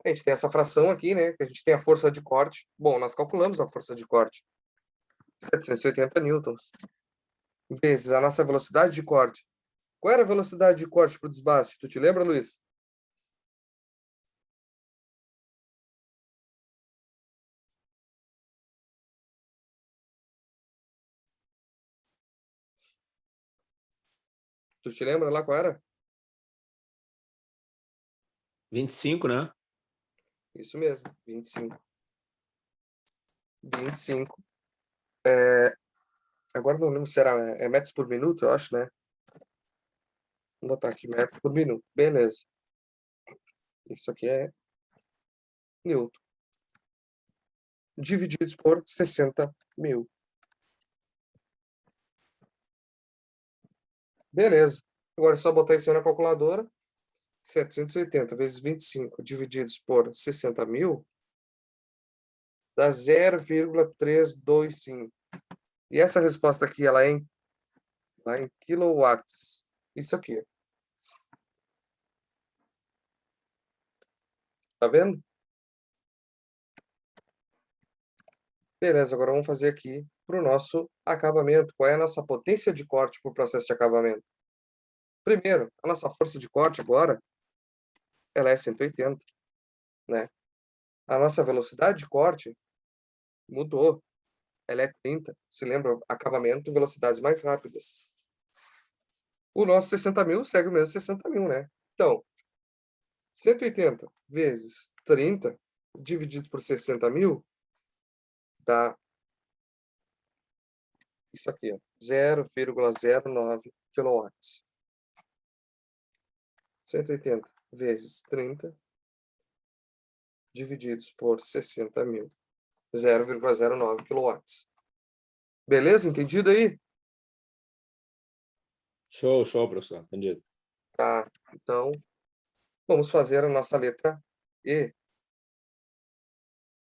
Speaker 2: A gente tem essa fração aqui, né? Que a gente tem a força de corte. Bom, nós calculamos a força de corte. 780 newtons. Vezes a nossa velocidade de corte. Qual era a velocidade de corte para o desbaste? Tu te lembra, Luiz? Tu te lembra lá qual era?
Speaker 1: 25, né?
Speaker 2: Isso mesmo, 25. 25. Agora não lembro se era metros por minuto, eu acho, né? Vou botar aqui metros por minuto. Beleza. Isso aqui é Newton. Divididos por 60.000. Beleza. Agora é só botar isso na calculadora. 780 vezes 25 divididos por 60.000 dá 0,325. E essa resposta aqui, ela é em kilowatts. Isso aqui. Tá vendo? Beleza, agora vamos fazer aqui para o nosso acabamento. Qual é a nossa potência de corte para o processo de acabamento? Primeiro, a nossa força de corte agora, ela é 180, né? A nossa velocidade de corte mudou. ela é 30. Se lembra? Acabamento, velocidades mais rápidas. O nosso 60.000 segue o mesmo 60.000, né? Então, 180 vezes 30, dividido por 60.000, dá isso aqui, ó, 0,09 kW. 180 vezes 30, divididos por 60.000, 0,09 kW. Beleza? Entendido aí?
Speaker 1: Show, professor. Entendido.
Speaker 2: Tá. Então, vamos fazer a nossa letra E.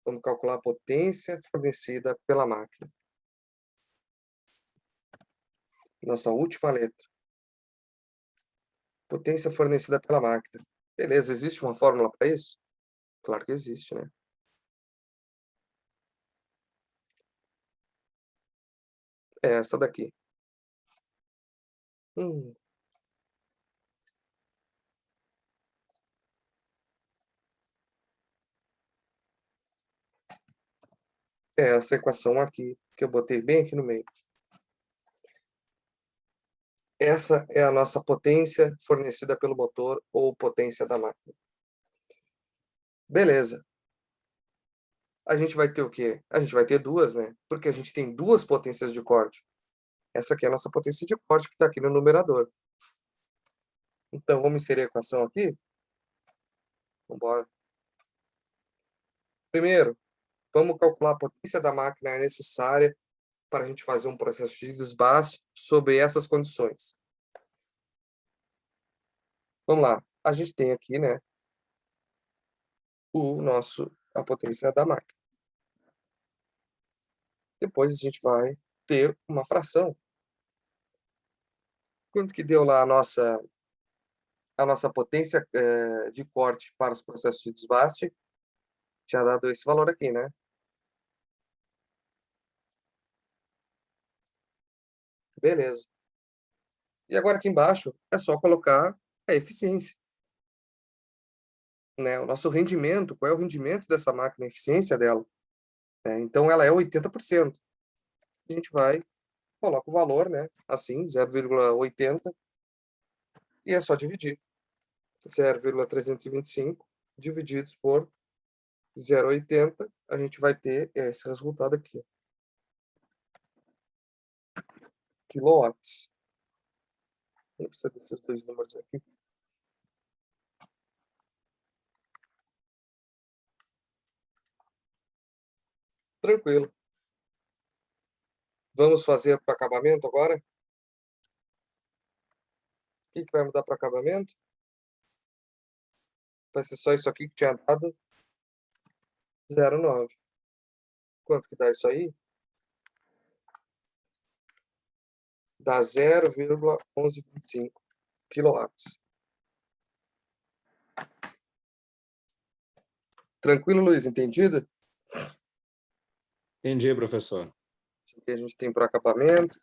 Speaker 2: Vamos calcular a potência fornecida pela máquina. Nossa última letra. Potência fornecida pela máquina. Beleza, existe uma fórmula para isso? Claro que existe, né? É essa daqui. É essa equação aqui, que eu botei bem aqui no meio. Essa é a nossa potência fornecida pelo motor ou potência da máquina. Beleza. A gente vai ter o quê? A gente vai ter duas, né? Porque a gente tem duas potências de corte. Essa aqui é a nossa potência de corte que está aqui no numerador. Então, vamos inserir a equação aqui? Vamos embora. Primeiro, vamos calcular a potência da máquina necessária para a gente fazer um processo de desbaste sob essas condições. Vamos lá. A gente tem aqui, né, a potência da máquina. Depois a gente vai ter uma fração. Quanto que deu lá a nossa potência de corte para os processos de desbaste? Tinha dado esse valor aqui, né? Beleza. E agora aqui embaixo é só colocar a eficiência. Né? O nosso rendimento, qual é o rendimento dessa máquina, a eficiência dela. Então, ela é 80%. A gente vai, coloca o valor, né? Assim, 0,80, e é só dividir. 0,325 divididos por 0,80, a gente vai ter esse resultado aqui. Quilowatts. Não precisa desses dois números aqui. Tranquilo. Vamos fazer para o acabamento agora? O que vai mudar para o acabamento? Vai ser só isso aqui que tinha dado 0,9. Quanto que dá isso aí? Dá 0,1125 quilowatts. Tranquilo, Luiz? Entendido?
Speaker 1: Entendi, professor.
Speaker 2: Isso aqui a gente tem para acabamento.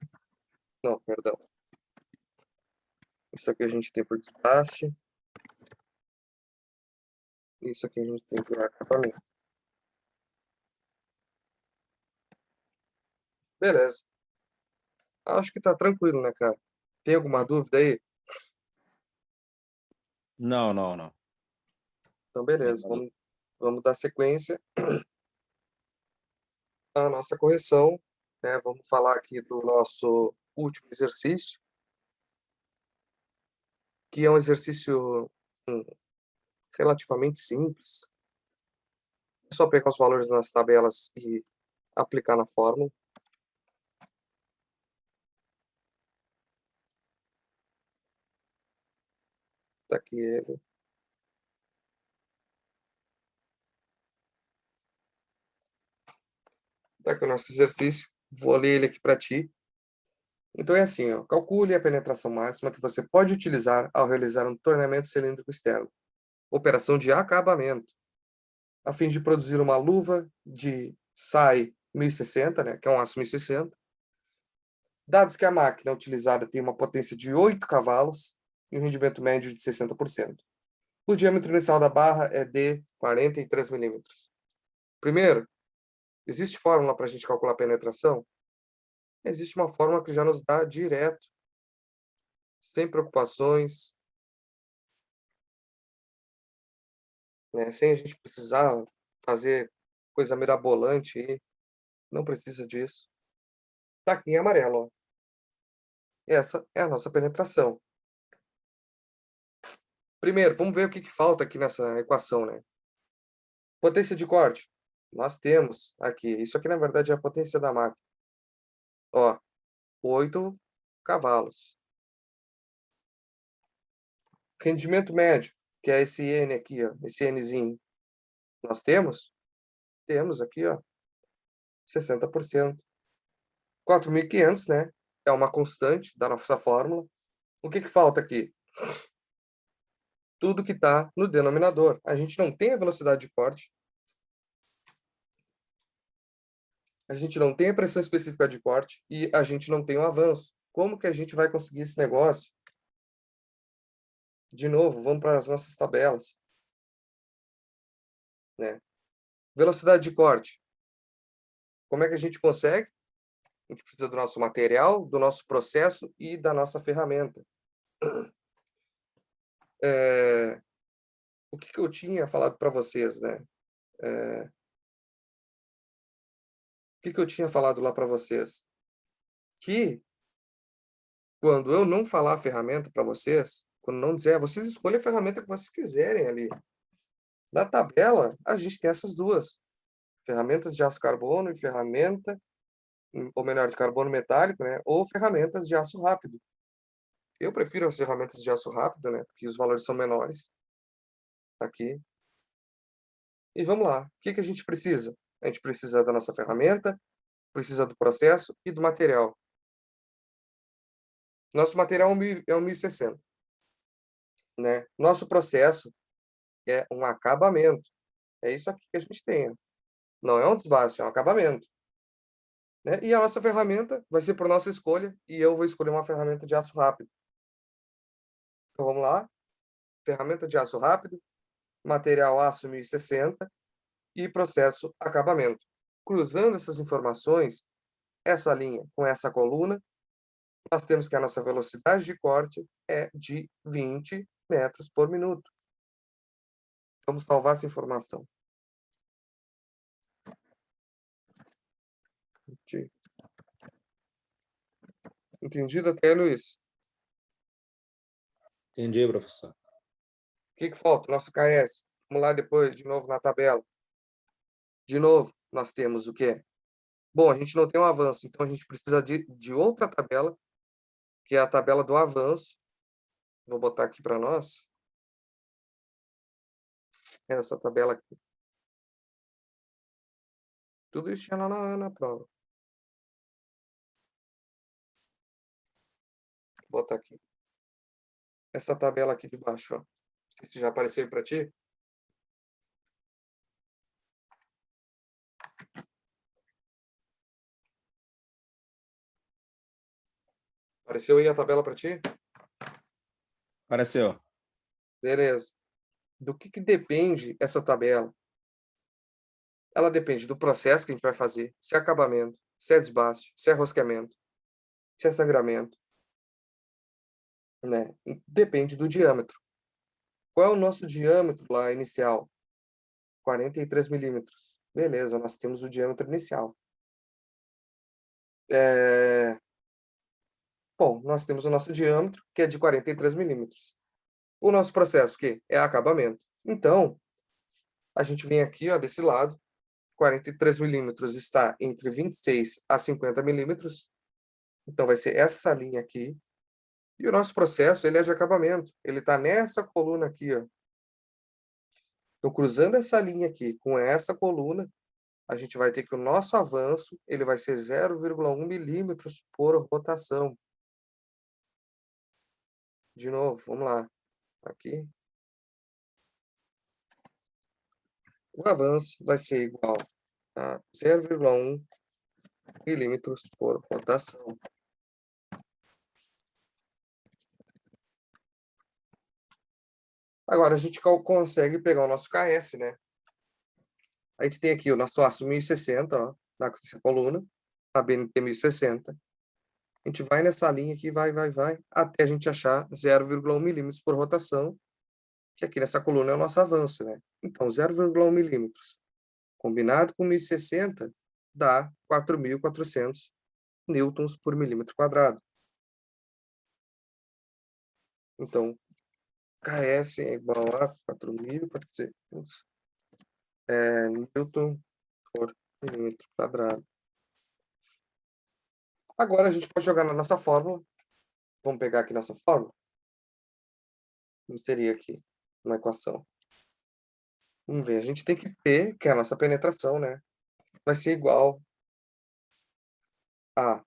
Speaker 2: Não, perdão. Isso aqui a gente tem por desgaste. Isso aqui a gente tem por acabamento. Beleza. Acho que tá tranquilo, né, cara? Tem alguma dúvida aí?
Speaker 1: Não.
Speaker 2: Então, beleza. Vamos dar sequência à nossa correção. Né? Vamos falar aqui do nosso último exercício, que é um exercício relativamente simples. É só pegar os valores nas tabelas e aplicar na fórmula. Tá aqui ele. Tá aqui o nosso exercício. Vou ler ele aqui para ti. Então é assim, ó, calcule a penetração máxima que você pode utilizar ao realizar um torneamento cilíndrico externo. Operação de acabamento. A fim de produzir uma luva de SAI 1060, né, que é um aço 1060. Dados que a máquina utilizada tem uma potência de 8 cavalos e um rendimento médio de 60%. O diâmetro inicial da barra é de 43 milímetros. Primeiro, Existe fórmula para a gente calcular a penetração? Existe uma fórmula que já nos dá direto, sem preocupações, né? Sem a gente precisar fazer coisa mirabolante aí. Não precisa disso. Tá aqui em amarelo, ó. Essa é a nossa penetração. Primeiro, vamos ver o que falta aqui nessa equação, né? Potência de corte. Nós temos aqui. Isso aqui, na verdade, é a potência da máquina. Ó, 8 cavalos. Rendimento médio, que é esse N aqui, ó, esse Nzinho. Nós temos? Temos aqui, ó, 60%. 4.500, né? É uma constante da nossa fórmula. O que falta aqui? Tudo que está no denominador. A gente não tem a velocidade de corte. A gente não tem a pressão específica de corte. E a gente não tem o avanço. Como que a gente vai conseguir esse negócio? De novo, vamos para as nossas tabelas, né? Velocidade de corte. Como é que a gente consegue? A gente precisa do nosso material, do nosso processo e da nossa ferramenta. O que eu tinha falado para vocês, né? O que eu tinha falado lá para vocês? Que quando eu não falar a ferramenta para vocês, quando não dizer, vocês escolhem a ferramenta que vocês quiserem ali. Na tabela, a gente tem essas duas. Ferramentas de aço carbono e ferramenta, ou melhor, de carbono metálico, né? Ou ferramentas de aço rápido. Eu prefiro as ferramentas de aço rápido, né? Porque os valores são menores. Aqui. E vamos lá. O que a gente precisa? A gente precisa da nossa ferramenta, precisa do processo e do material. Nosso material é um 1060, né? Nosso processo é um acabamento. É isso aqui que a gente tem. Não é um desvaste, é um acabamento. Né? E a nossa ferramenta vai ser por nossa escolha, e eu vou escolher uma ferramenta de aço rápido. Então vamos lá. Ferramenta de aço rápido, material aço 1060 e processo acabamento. Cruzando essas informações, essa linha com essa coluna, nós temos que a nossa velocidade de corte é de 20 metros por minuto. Vamos salvar essa informação. Entendido até, Luiz?
Speaker 1: Entendi, professor.
Speaker 2: O que falta? Nosso KS. Vamos lá depois, de novo, na tabela. De novo, nós temos o quê? Bom, a gente não tem um avanço, então a gente precisa de outra tabela, que é a tabela do avanço. Vou botar aqui para nós. Essa tabela aqui. Tudo isso tinha lá na prova. Vou botar aqui. Essa tabela aqui de baixo, ó. Não sei se já apareceu para ti. Apareceu aí a tabela para ti?
Speaker 1: Apareceu.
Speaker 2: Beleza. Do que depende essa tabela? Ela depende do processo que a gente vai fazer, se é acabamento, se é desbaste, se é rosqueamento, se é sangramento, né? E depende do diâmetro. Qual é o nosso diâmetro lá inicial? 43 milímetros. Beleza, nós temos o diâmetro inicial. Bom, nós temos o nosso diâmetro, que é de 43 milímetros. O nosso processo, que é acabamento. Então, a gente vem aqui, ó, desse lado, 43 milímetros está entre 26 a 50 milímetros. Então, vai ser essa linha aqui. E o nosso processo, ele é de acabamento. Ele está nessa coluna aqui, ó. Então, cruzando essa linha aqui com essa coluna, a gente vai ter que o nosso avanço, ele vai ser 0,1 milímetros por rotação. De novo, vamos lá. Aqui. O avanço vai ser igual a 0,1 milímetros por rotação. Agora, a gente consegue pegar o nosso KS, né? A gente tem aqui o nosso aço 1060, ó, nessa coluna, a BNT 1060. A gente vai nessa linha aqui, vai, até a gente achar 0,1 milímetros por rotação, que aqui nessa coluna é o nosso avanço, né? Então, 0,1 milímetros, combinado com 1060, dá 4.400 newtons por milímetro quadrado. Então, KS é igual a 4.400 newton por milímetro quadrado. Agora a gente pode jogar na nossa fórmula. Vamos pegar aqui nossa fórmula. Não seria aqui uma equação. Vamos ver, a gente tem que P, que é a nossa penetração, né? Vai ser igual a...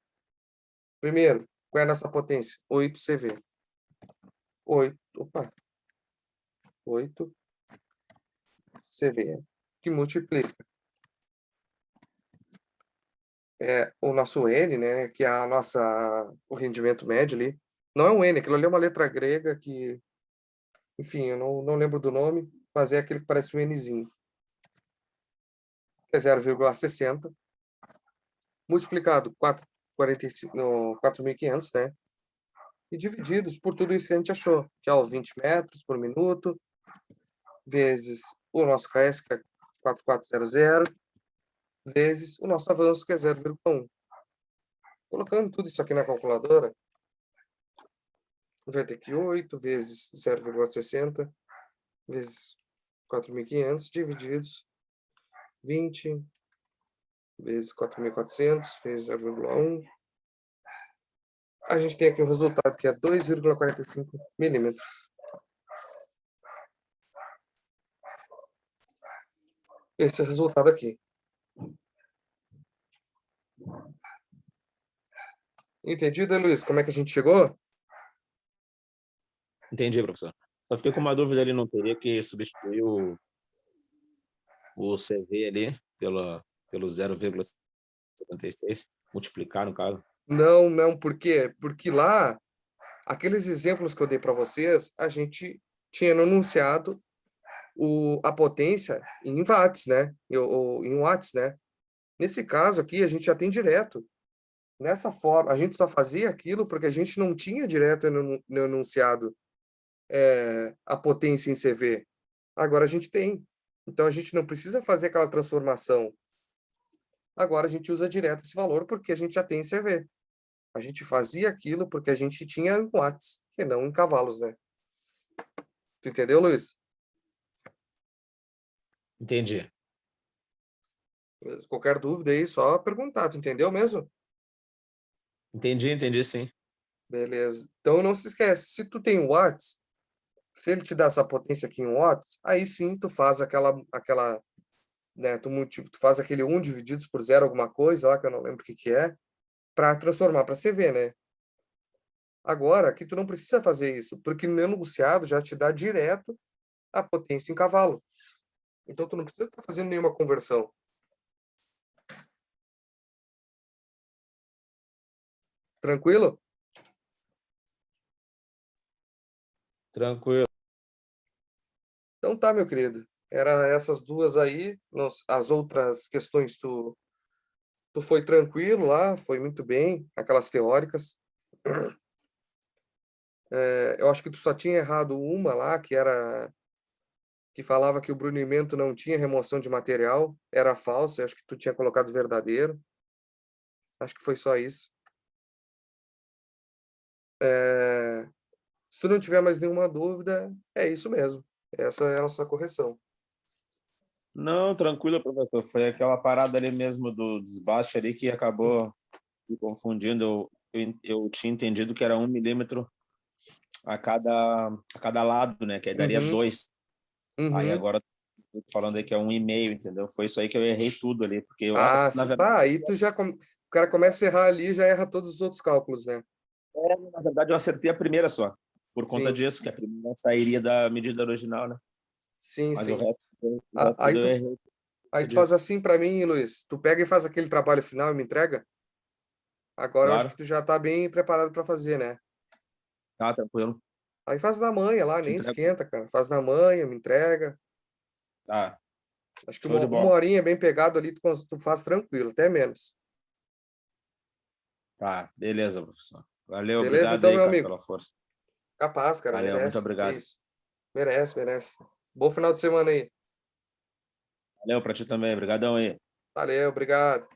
Speaker 2: Primeiro, qual é a nossa potência? 8 CV. 8 CV, que multiplica o nosso N, né, que é o rendimento médio ali. Não é um N, aquilo ali é uma letra grega que, enfim, eu não lembro do nome, mas é aquele que parece um Nzinho. Que é 0,60, multiplicado 4.500, né, e divididos por tudo isso que a gente achou, que é 20 metros por minuto, vezes o nosso KS, que é 4400, vezes o nosso avanço, que é 0,1. Colocando tudo isso aqui na calculadora, vai ter que 8 vezes 0,60 vezes 4.500 divididos 20 vezes 4.400 vezes 0,1. A gente tem aqui o resultado, que é 2,45 milímetros. Esse é o resultado aqui. Entendido, Luiz? Como é que a gente chegou?
Speaker 1: Entendi, professor. Só fiquei com uma dúvida ali, não teria que substituir o CV ali pelo 0,76, multiplicar, no caso?
Speaker 2: Não, por quê? Porque lá, aqueles exemplos que eu dei para vocês, a gente tinha anunciado a potência em watts, né? Ou em watts, né? Nesse caso aqui, a gente já tem direto. Nessa forma, a gente só fazia aquilo porque a gente não tinha direto no enunciado a potência em CV. Agora a gente tem. Então, a gente não precisa fazer aquela transformação. Agora a gente usa direto esse valor porque a gente já tem em CV. A gente fazia aquilo porque a gente tinha em watts, e não em cavalos, né? Tu entendeu, Luiz?
Speaker 1: Entendi.
Speaker 2: Qualquer dúvida aí, só perguntar. Tu entendeu mesmo?
Speaker 1: Entendi, sim.
Speaker 2: Beleza. Então, não se esquece. Se tu tem watts, se ele te dá essa potência aqui em watts, aí sim tu faz aquela né, tu faz aquele 1 divididos por 0 alguma coisa lá, que eu não lembro o que é, para transformar para CV, né? Agora, aqui tu não precisa fazer isso, porque no enunciado já te dá direto a potência em cavalo. Então, tu não precisa estar fazendo nenhuma conversão. Tranquilo?
Speaker 1: Tranquilo.
Speaker 2: Então tá, meu querido. Era essas duas aí. As outras questões tu foi tranquilo lá, foi muito bem, aquelas teóricas. Eu acho que tu só tinha errado uma lá, que falava que o brunimento não tinha remoção de material, era falsa, acho que tu tinha colocado verdadeiro. Acho que foi só isso. Se tu não tiver mais nenhuma dúvida, é isso mesmo. Essa é a nossa correção.
Speaker 1: Não, tranquilo, professor. Foi aquela parada ali mesmo do desbaste ali que acabou me confundindo. Eu tinha entendido que era 1 milímetro a cada lado, né? Que aí daria
Speaker 2: Uhum,
Speaker 1: 2. Aí
Speaker 2: uhum.
Speaker 1: agora tô falando aí que é 1,5, entendeu? Foi isso aí que eu errei tudo ali, porque eu, na
Speaker 2: Sim.
Speaker 1: verdade,
Speaker 2: Aí o cara começa a errar ali e já erra todos os outros cálculos, né?
Speaker 1: eu acertei a primeira só, por conta
Speaker 2: Sim,
Speaker 1: disso, que a primeira sairia da medida original, né?
Speaker 2: sim,
Speaker 1: Mas o
Speaker 2: sim.
Speaker 1: resto,
Speaker 2: Ah, Aí
Speaker 1: tudo
Speaker 2: tu,
Speaker 1: eu errei por
Speaker 2: aí
Speaker 1: conta
Speaker 2: tu faz
Speaker 1: disso.
Speaker 2: assim para mim, Luiz. Tu pega e faz aquele trabalho final e me entrega. Agora eu acho que
Speaker 1: Claro,
Speaker 2: tu já tá bem preparado para fazer, né?
Speaker 1: tá tranquilo.
Speaker 2: Aí faz na manhã lá,
Speaker 1: Te
Speaker 2: nem
Speaker 1: entrego.
Speaker 2: esquenta, cara. Faz na manhã, me entrega.
Speaker 1: Tá.
Speaker 2: Acho que
Speaker 1: Show de
Speaker 2: uma
Speaker 1: bola.
Speaker 2: horinha bem pegado ali, tu faz tranquilo, até menos.
Speaker 1: Tá, beleza, professor. Valeu,
Speaker 2: Beleza,
Speaker 1: obrigado
Speaker 2: então,
Speaker 1: aí,
Speaker 2: meu
Speaker 1: cara,
Speaker 2: amigo?
Speaker 1: pela força.
Speaker 2: Capaz, cara,
Speaker 1: Valeu, muito
Speaker 2: merece. Que
Speaker 1: obrigado.
Speaker 2: isso. Merece, merece. Bom final de semana aí.
Speaker 1: Valeu pra ti também, obrigadão aí.
Speaker 2: Valeu, obrigado.